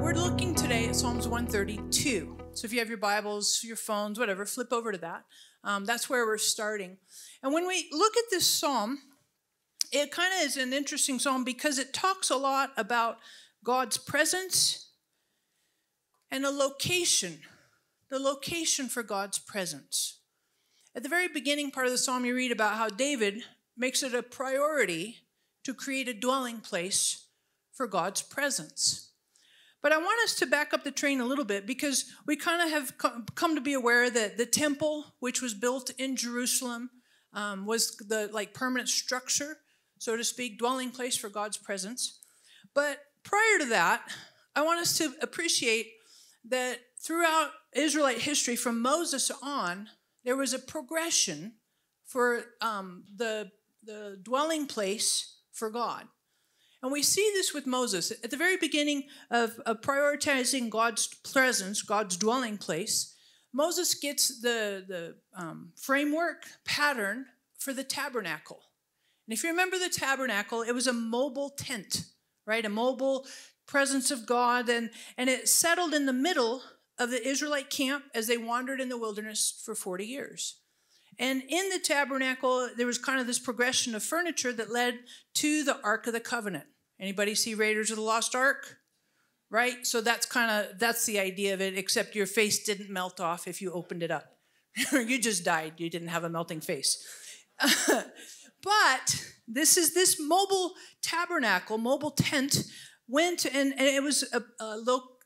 we're looking today at Psalms 132. So if you have your Bibles, your phones, whatever, flip over to that. That's where we're starting. And when we look at this psalm, it kind of is an interesting psalm because it talks a lot about God's presence and the location for God's presence. At the very beginning part of the psalm, you read about how David makes it a priority to create a dwelling place for God's presence. But I want us to back up the train a little bit because we kind of have come to be aware that the temple, which was built in Jerusalem, was the permanent structure, so to speak, dwelling place for God's presence. But prior to that, I want us to appreciate that throughout Israelite history, from Moses on, there was a progression for the dwelling place for God. And we see this with Moses. At the very beginning of prioritizing God's presence, God's dwelling place, Moses gets the framework pattern for the tabernacle. And if you remember the tabernacle, it was a mobile tent, right? A mobile presence of God. And it settled in the middle of the Israelite camp as they wandered in the wilderness for 40 years. And in the tabernacle, there was kind of this progression of furniture that led to the Ark of the Covenant. Anybody see Raiders of the Lost Ark? Right? So that's the idea of it, except your face didn't melt off if you opened it up. You just died. You didn't have a melting face. But this mobile tabernacle, mobile tent, went and it was a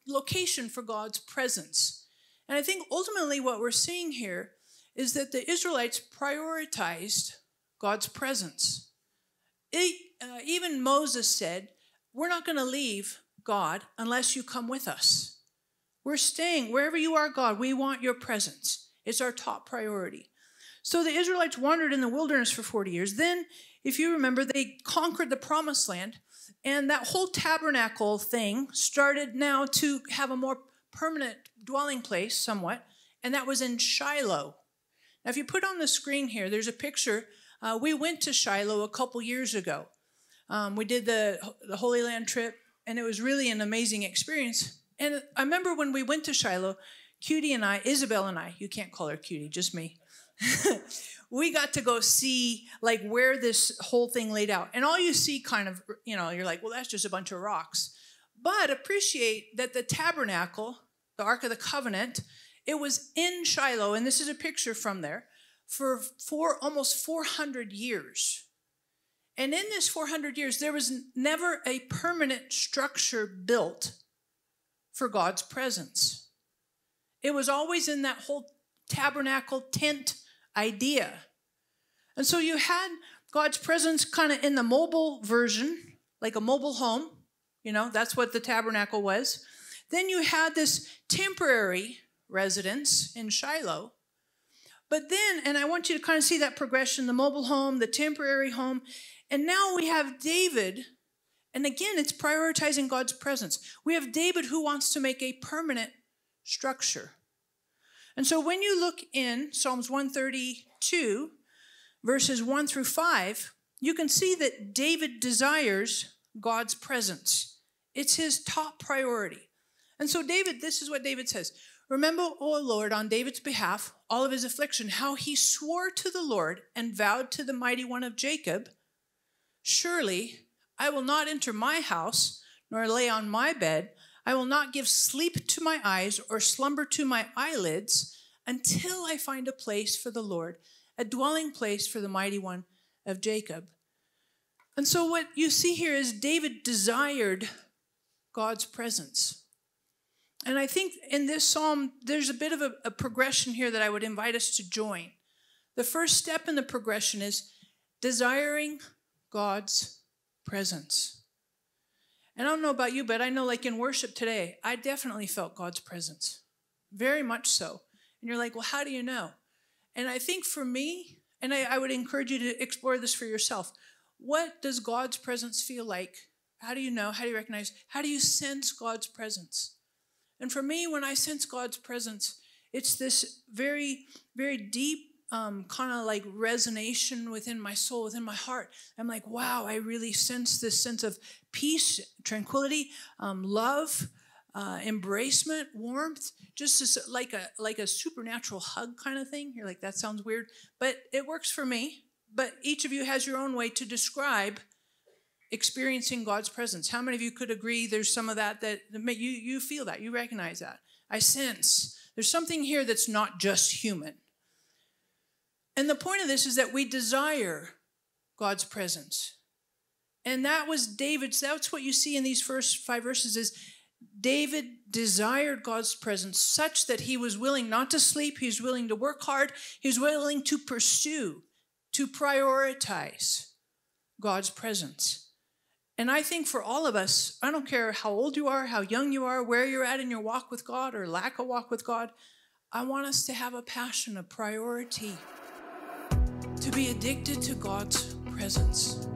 location for God's presence. And I think ultimately what we're seeing here is that the Israelites prioritized God's presence. Even Moses said, we're not going to leave God unless you come with us. We're staying wherever you are, God. We want your presence. It's our top priority. So the Israelites wandered in the wilderness for 40 years. Then, if you remember, they conquered the promised land. And that whole tabernacle thing started now to have a more permanent dwelling place somewhat. And that was in Shiloh. Now, if you put on the screen here, there's a picture. We went to Shiloh a couple years ago. We did the Holy Land trip, and it was really an amazing experience. And I remember when we went to Shiloh, Cutie and I, Isabel and I, you can't call her Cutie, just me. We got to go see where this whole thing laid out. And all you see kind of, you're like, well, that's just a bunch of rocks. But appreciate that the tabernacle, the Ark of the Covenant, it was in Shiloh, and this is a picture from there, for almost 400 years. And in this 400 years, there was never a permanent structure built for God's presence. It was always in that whole tabernacle tent idea. And so you had God's presence kind of in the mobile version, like a mobile home. That's what the tabernacle was. Then you had this temporary residence in Shiloh. But then, and I want you to kind of see that progression, the mobile home, the temporary home. And now we have David, and again, it's prioritizing God's presence. We have David who wants to make a permanent structure. And so when you look in Psalms 132, verses 1 through 5, you can see that David desires God's presence. It's his top priority. And so this is what David says. Remember, O Lord, on David's behalf, all of his affliction, how he swore to the Lord and vowed to the mighty one of Jacob, surely I will not enter my house, nor lay on my bed. I will not give sleep to my eyes or slumber to my eyelids until I find a place for the Lord, a dwelling place for the mighty one of Jacob. And so what you see here is David desired God's presence. And I think in this psalm, there's a bit of a progression here that I would invite us to join. The first step in the progression is desiring God's presence. And I don't know about you, but I know in worship today, I definitely felt God's presence. Very much so. And you're like, well, how do you know? And I think for me, and I would encourage you to explore this for yourself. What does God's presence feel like? How do you know? How do you recognize? How do you sense God's presence? And for me, when I sense God's presence, it's this very, very deep kind of resonation within my soul, within my heart. I'm like, wow, I really sense this sense of peace, tranquility, love, embracement, warmth, just as like a supernatural hug kind of thing. You're like, that sounds weird, but it works for me. But each of you has your own way to describe experiencing God's presence. How many of you could agree there's some of that you feel that, you recognize that? I sense there's something here that's not just human. And the point of this is that we desire God's presence. And that was David's, that's what you see in these first 5 verses is David desired God's presence such that he was willing not to sleep, he was willing to work hard, he was willing to pursue, to prioritize God's presence. And I think for all of us, I don't care how old you are, how young you are, where you're at in your walk with God or lack of walk with God, I want us to have a passion, a priority, to be addicted to God's presence.